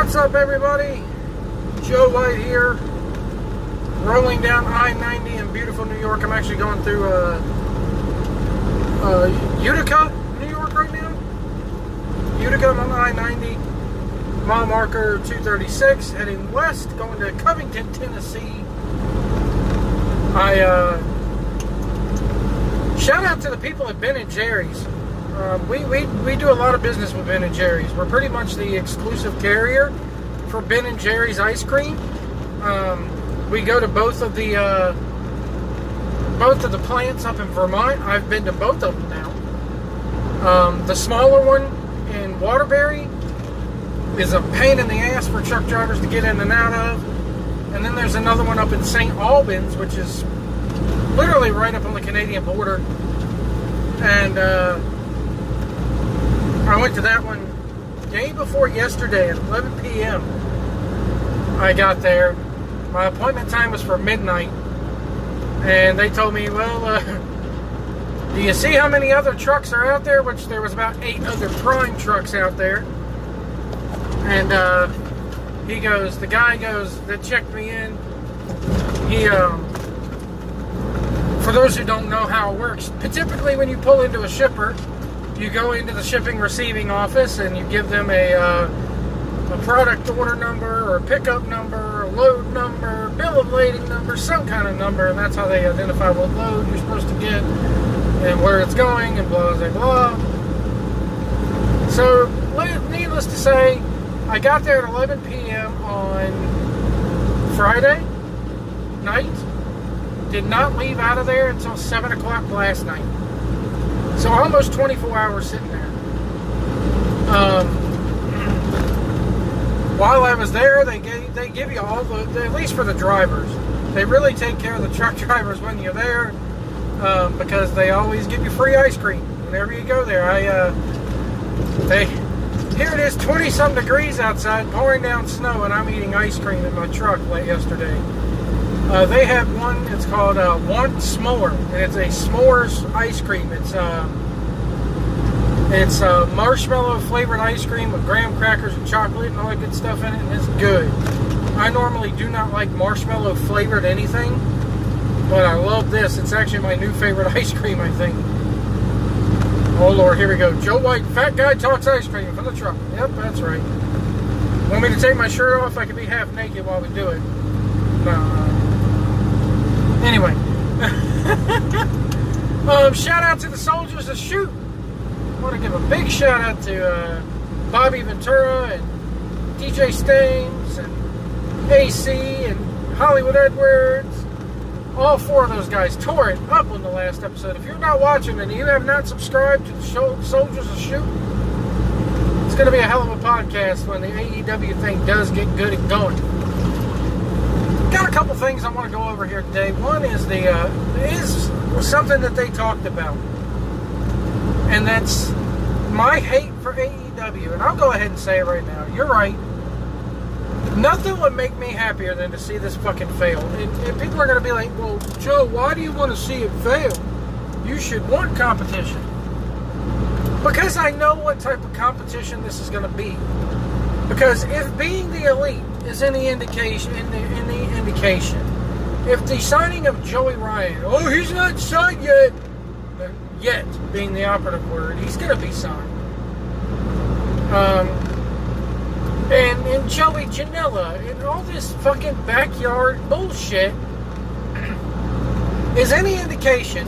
What's up, everybody? Joe White here, rolling down I-90 in beautiful New York. I'm actually going through Utica, New York right now. Utica on I-90, mile marker 236, heading west, going to Covington, Tennessee. Shout out to the people at Ben & Jerry's. We do a lot of business with Ben & Jerry's. We're pretty much the exclusive carrier for Ben & Jerry's ice cream. We go to both of the plants up in Vermont. I've been to both of them now. The smaller one in Waterbury is a pain in the ass for truck drivers to get in and out of. And then there's another one up in St. Albans, which is literally right up on the Canadian border. And I went to that one day before yesterday at 11 p.m. I got there. My appointment time was for midnight. And they told me, well, do you see how many other trucks are out there? Which there was about 8 other prime trucks out there. And the guy goes, that checked me in, for those who don't know how it works, typically when you pull into a shipper, you go into the shipping receiving office and you give them a product order number or a pickup number, a load number, bill of lading number, some kind of number, and that's how they identify what load you're supposed to get and where it's going and blah, blah, blah. So, needless to say, I got there at 11 p.m. on Friday night. Did not leave out of there until 7 o'clock last night. So almost 24 hours sitting there. While I was there, they give you all at least for the drivers, they really take care of the truck drivers when you're there, because they always give you free ice cream whenever you go there. Here it is, 20-some degrees outside, pouring down snow, and I'm eating ice cream in my truck late yesterday. They have one, it's called Want S'more, and it's a s'mores ice cream. It's marshmallow flavored ice cream with graham crackers and chocolate and all that good stuff in it, and it's good. I normally do not like marshmallow flavored anything, but I love this. It's actually my new favorite ice cream, I think. Oh Lord, here we go. Joe White, fat guy talks ice cream from the truck. Yep, that's right. Want me to take my shirt off? I can be half naked while we do it. Anyway. Shout out to the soldiers of shoot. I want to give a big shout out to Bobby Ventura and DJ Staines and AC and Hollywood Edwards. All 4 of those guys tore it up on the last episode. If you're not watching and you have not subscribed to the Soldiers of Shoot, it's going to be a hell of a podcast when the AEW thing does get good and going. Got a couple things I want to go over here today. One is is something that they talked about, and that's my hate for AEW. And I'll go ahead and say it right now. You're right. Nothing would make me happier than to see this fucking fail. And people are going to be like, well, Joe, why do you want to see it fail? You should want competition. Because I know what type of competition this is going to be. Because if being the elite is any indication, if the signing of Joey Ryan, oh, he's not signed yet, yet being the operative word, he's going to be signed. And Joey Janela and all this fucking backyard bullshit is any indication,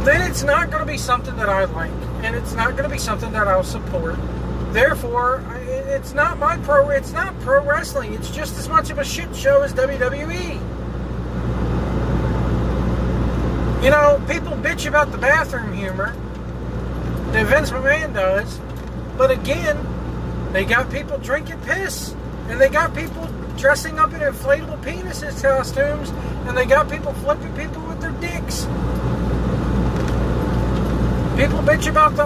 then it's not going to be something that I like, and it's not going to be something that I'll support. Therefore, it's not pro wrestling. It's just as much of a shit show as WWE. You know, people bitch about the bathroom humor that Vince McMahon does, but again, they got people drinking piss, and they got people dressing up in inflatable penises costumes, and they got people flipping people with their dicks. People bitch about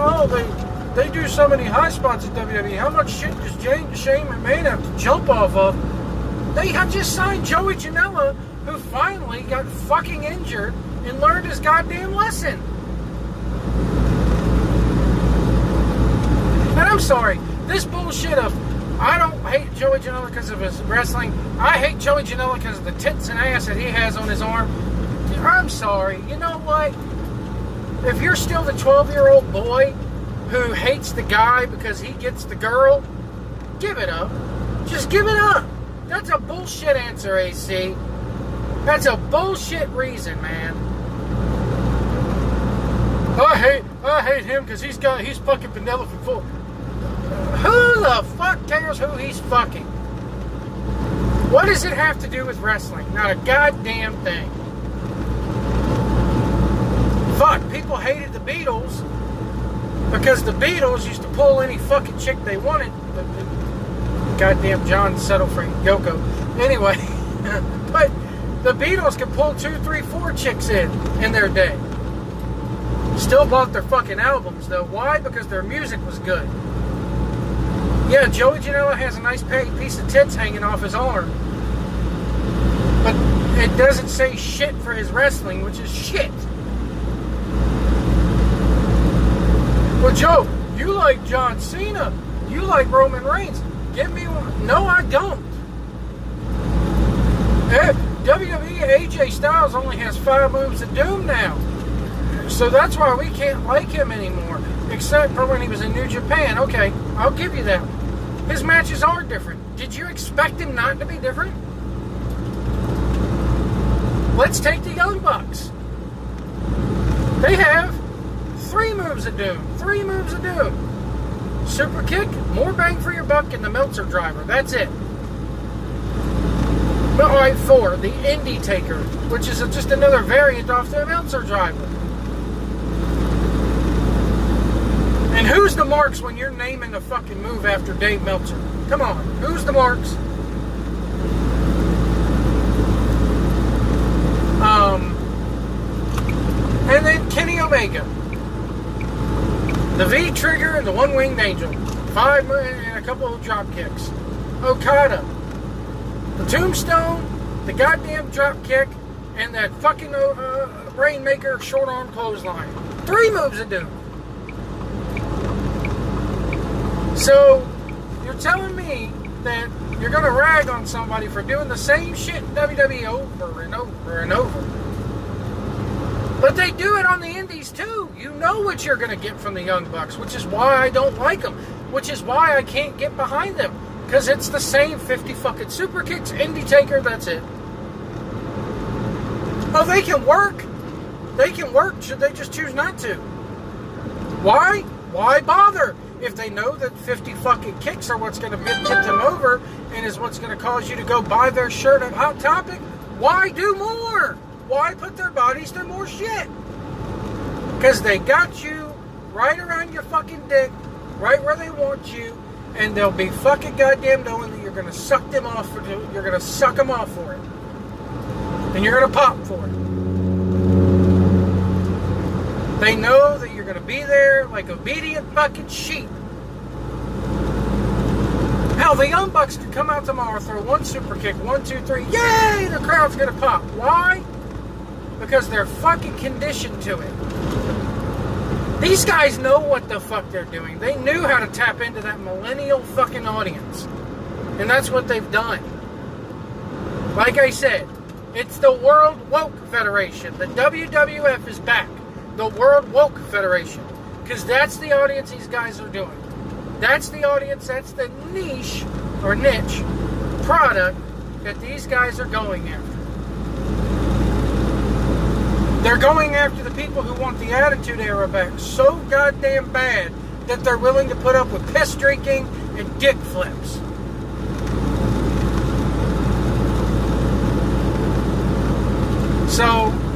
they do so many high spots at WWE. How much shit does Shane McMahon have to jump off of? They have just signed Joey Janela, who finally got fucking injured and learned his goddamn lesson. And I'm sorry, this bullshit of I don't hate Joey Janela because of his wrestling. I hate Joey Janela because of the tits and ass that he has on his arm. I'm sorry. You know what? If you're still the 12-year-old boy who hates the guy because he gets the girl, give it up. Just give it up. That's a bullshit answer, AC. That's a bullshit reason, man. I hate him because he's fucking Penelope Ford. Who the fuck cares who he's fucking? What does it have to do with wrestling? Not a goddamn thing. Fuck, people hated the Beatles because the Beatles used to pull any fucking chick they wanted. Goddamn John settled for Yoko. Anyway, but the Beatles could pull 2, 3, 4 chicks in their day. Still bought their fucking albums though. Why? Because their music was good. Yeah, Joey Janela has a nice piece of tits hanging off his arm. But it doesn't say shit for his wrestling, which is shit. Well, Joe, you like John Cena. You like Roman Reigns. Give me one. No, I don't. WWE AJ Styles only has 5 moves of doom now. So that's why we can't like him anymore. Except for when he was in New Japan. Okay, I'll give you that. His matches are different. Did you expect him not to be different? Let's take the Young Bucks. They have 3 moves of doom. 3 moves of doom. Super kick, more bang for your buck, and the Meltzer driver. That's it. But alright, 4. The Indie Taker, which is just another variant off the Meltzer driver. And who's the marks when you're naming a fucking move after Dave Meltzer? Come on, who's the marks? And then Kenny Omega. The V-Trigger and the One-Winged Angel. 5 and a couple of drop kicks. Okada. The Tombstone, the goddamn drop kick, and that fucking Rainmaker short arm clothesline. 3 moves of doom. So, you're telling me that you're going to rag on somebody for doing the same shit in WWE over and over and over. But they do it on the indies too. You know what you're going to get from the Young Bucks, which is why I don't like them. Which is why I can't get behind them. Because it's the same 50 fucking super kicks, Indie Taker, that's it. Oh, they can work. They can work. Should they just choose not to? Why? Why bother? If they know that 50 fucking kicks are what's going to tip them over and is what's going to cause you to go buy their shirt at Hot Topic, why do more? Why put their bodies through more shit? Because they got you right around your fucking dick, right where they want you, and they'll be fucking goddamn knowing that you're going to suck them off for it. You're going to suck them off for it. And you're going to pop for it. They know that you're going to be there like obedient fucking sheep. Hell, the Young Bucks could come out tomorrow, throw 1 super kick, 1, 2, 3, yay! The crowd's going to pop. Why? Because they're fucking conditioned to it. These guys know what the fuck they're doing. They knew how to tap into that millennial fucking audience. And that's what they've done. Like I said, it's the World Woke Federation. The WWF is back. The World Woke Federation. Because that's the audience these guys are doing. That's the audience, that's the niche product that these guys are going after. They're going after the people who want the Attitude Era back so goddamn bad that they're willing to put up with piss drinking and dick flips. So,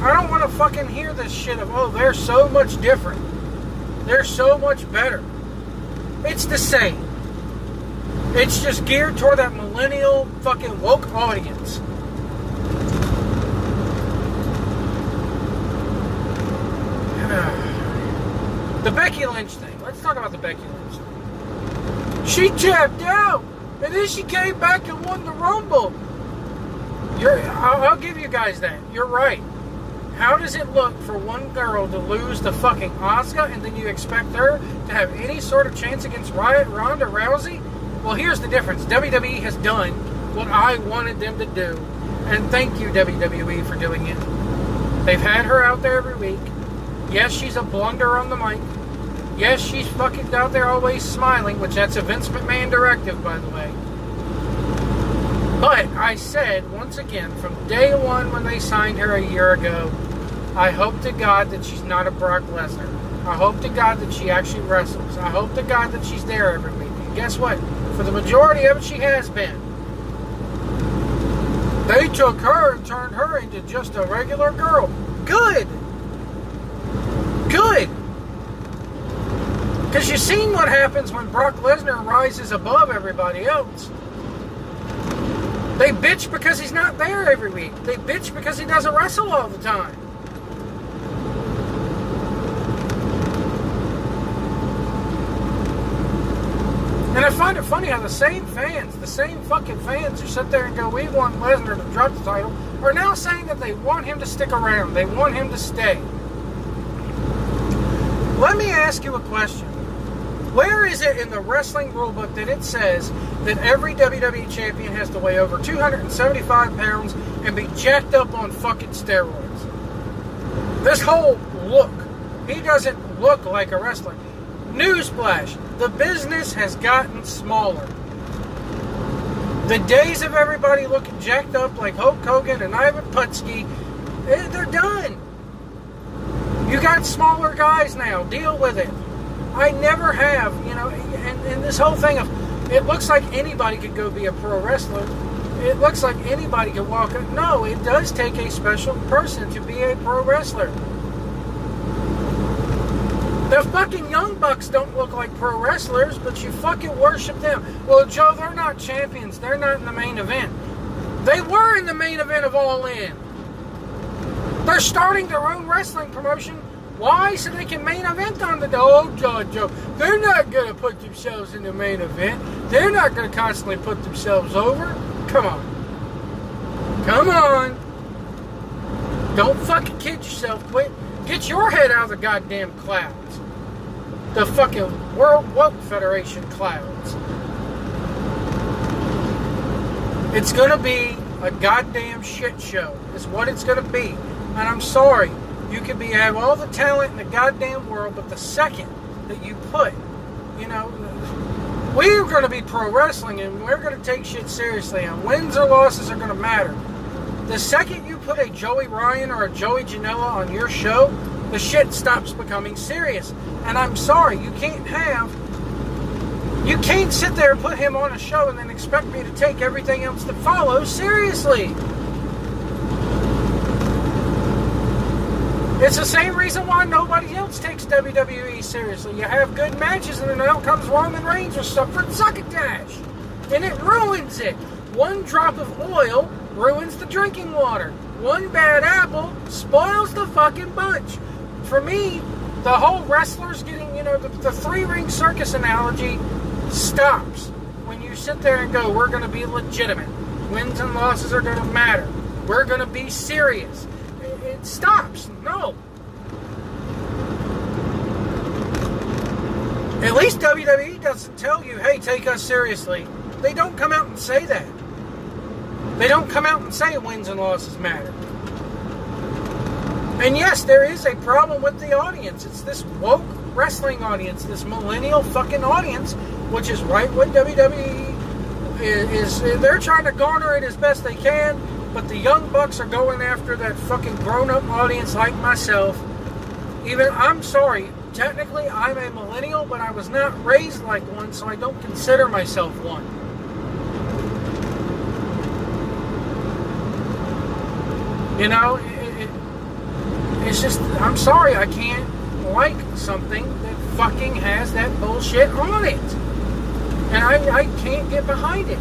I don't want to fucking hear this shit of, oh, they're so much different. They're so much better. It's the same. It's just geared toward that millennial fucking woke audience. The Becky Lynch thing. Let's talk about the Becky Lynch thing. She tapped out, and then she came back and won the Rumble. I'll give you guys that. You're right. How does it look for one girl to lose to fucking Asuka, and then you expect her to have any sort of chance against Ronda Rousey? Well, here's the difference. WWE has done what I wanted them to do. And thank you, WWE, for doing it. They've had her out there every week. Yes, she's a blunder on the mic. Yes, she's fucking out there always smiling, which that's a Vince McMahon directive, by the way. But I said, once again, from day one when they signed her a year ago, I hope to God that she's not a Brock Lesnar. I hope to God that she actually wrestles. I hope to God that she's there every week. And guess what? For the majority of it, she has been. They took her and turned her into just a regular girl. Good. Good. Because you've seen what happens when Brock Lesnar rises above everybody else. They bitch because he's not there every week. They bitch because he doesn't wrestle all the time. And I find it funny how the same fucking fans who sit there and go, we want Lesnar to drop the title, are now saying that they want him to stick around. They want him to stay. Let me ask you a question. Where is it in the wrestling rulebook that it says that every WWE champion has to weigh over 275 pounds and be jacked up on fucking steroids? This whole look, he doesn't look like a wrestler. Newsflash, the business has gotten smaller. The days of everybody looking jacked up like Hulk Hogan and Ivan Putski, they're done. You got smaller guys now. Deal with it. I never have, and this whole thing of, it looks like anybody could go be a pro wrestler. It looks like anybody could walk up. No, it does take a special person to be a pro wrestler. The fucking Young Bucks don't look like pro wrestlers, but you fucking worship them. Well, Joe, they're not champions. They're not in the main event. They were in the main event of All In. They're starting their own wrestling promotion. Why? So they can main event on the... Oh, Joe. They're not going to put themselves in the main event. They're not going to constantly put themselves over. Come on. Come on. Don't fucking kid yourself. Quit. Get your head out of the goddamn clouds. The fucking World Woke Federation clouds. It's going to be a goddamn shit show. Is what it's going to be. And I'm sorry. You could have all the talent in the goddamn world, but the second that you put, we're going to be pro wrestling and we're going to take shit seriously, and wins or losses are going to matter. The second you put a Joey Ryan or a Joey Janela on your show, the shit stops becoming serious. And I'm sorry, you can't sit there and put him on a show and then expect me to take everything else that follows seriously. It's the same reason why nobody else takes WWE seriously. You have good matches and then out comes Roman Reigns with Suffered Succotash. And it ruins it. One drop of oil ruins the drinking water. One bad apple spoils the fucking bunch. For me, the whole wrestlers getting, the three-ring circus analogy stops when you sit there and go, we're going to be legitimate. Wins and losses are going to matter. We're going to be serious. It stops. No. At least WWE doesn't tell you, hey, take us seriously. They don't come out and say that. They don't come out and say wins and losses matter. And yes, there is a problem with the audience. It's this woke wrestling audience, this millennial fucking audience, which is right what WWE is. They're trying to garner it as best they can, but the Young Bucks are going after that fucking grown-up audience like myself. Even, I'm sorry, technically I'm a millennial, but I was not raised like one, so I don't consider myself one. It's just, I'm sorry, I can't like something that fucking has that bullshit on it. And I can't get behind it.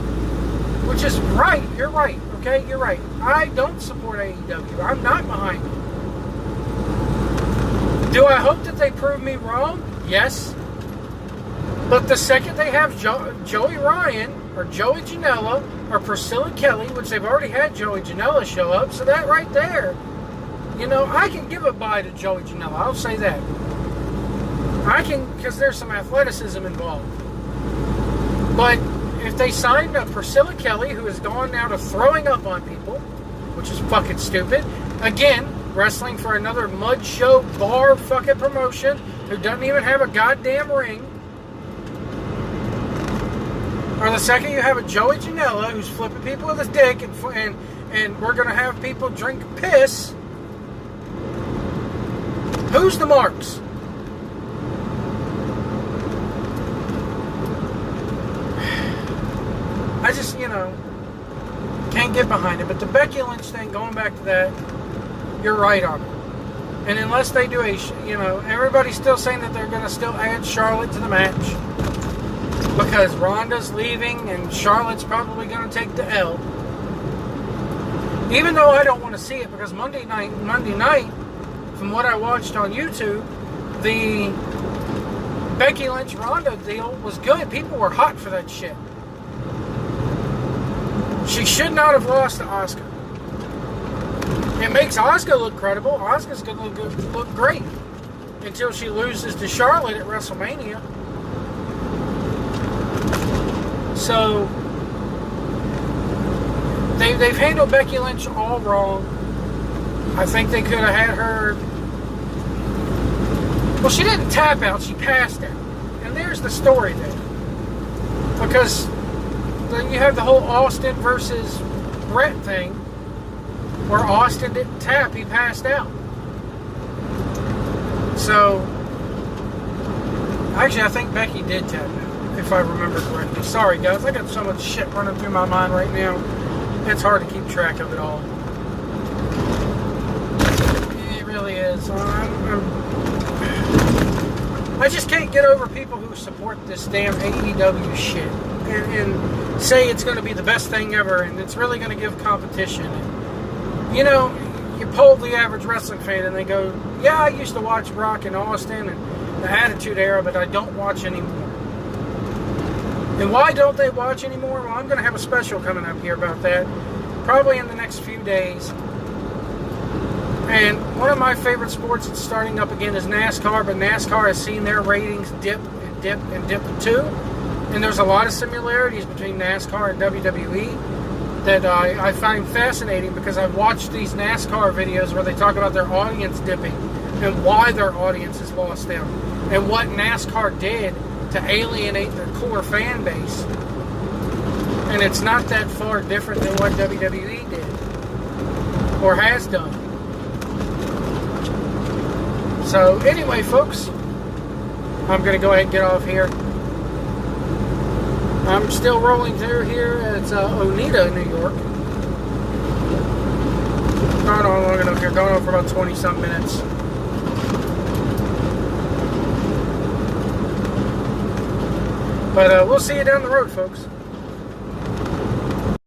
Which is right, you're right, okay, you're right. I don't support AEW, I'm not behind it. Do I hope that they prove me wrong? Yes. But the second they have Joey Ryan, or Joey Janela, or Priscilla Kelly, which they've already had Joey Janela show up, so that right there, I can give a bye to Joey Janela, I'll say that. I can, because there's some athleticism involved. But if they signed Priscilla Kelly, who has gone now to throwing up on people, which is fucking stupid. Again, wrestling for another mud show bar fucking promotion who doesn't even have a goddamn ring. Or the second you have a Joey Janela who's flipping people with his dick and we're going to have people drink piss. Who's the marks? I just, can't get behind it. But the Becky Lynch thing, going back to that, you're right on it. And unless they do everybody's still saying that they're going to still add Charlotte to the match because Ronda's leaving and Charlotte's probably going to take the L. Even though I don't want to see it because Monday night, from what I watched on YouTube, the Becky Lynch Ronda deal was good. People were hot for that shit. She should not have lost to Asuka. It makes Asuka look credible. Asuka's going to look great until she loses to Charlotte at WrestleMania. So they've handled Becky Lynch all wrong. I think they could have had her. Well, she didn't tap out. She passed out. And there's the story there. Because then you have the whole Austin versus Brett thing, where Austin didn't tap, he passed out. So, actually, I think Becky did tap out, if I remember correctly. Sorry, guys, I got so much shit running through my mind right now. It's hard to keep track of it all. It really is. I just can't get over people who support this damn AEW shit and say it's going to be the best thing ever and it's really going to give competition. And, you poll the average wrestling fan and they go, yeah, I used to watch Brock and Austin and the Attitude Era, but I don't watch anymore. And why don't they watch anymore? Well, I'm going to have a special coming up here about that, probably in the next few days. And one of my favorite sports that's starting up again is NASCAR, but NASCAR has seen their ratings dip and dip and dip too. And there's a lot of similarities between NASCAR and WWE that I find fascinating because I've watched these NASCAR videos where they talk about their audience dipping and why their audience has lost them and what NASCAR did to alienate their core fan base. And it's not that far different than what WWE did or has done. So anyway, folks, I'm going to go ahead and get off here. I'm still rolling through here at Oneida, New York. Going on long enough here. Going on for about 20-some minutes. But we'll see you down the road, folks.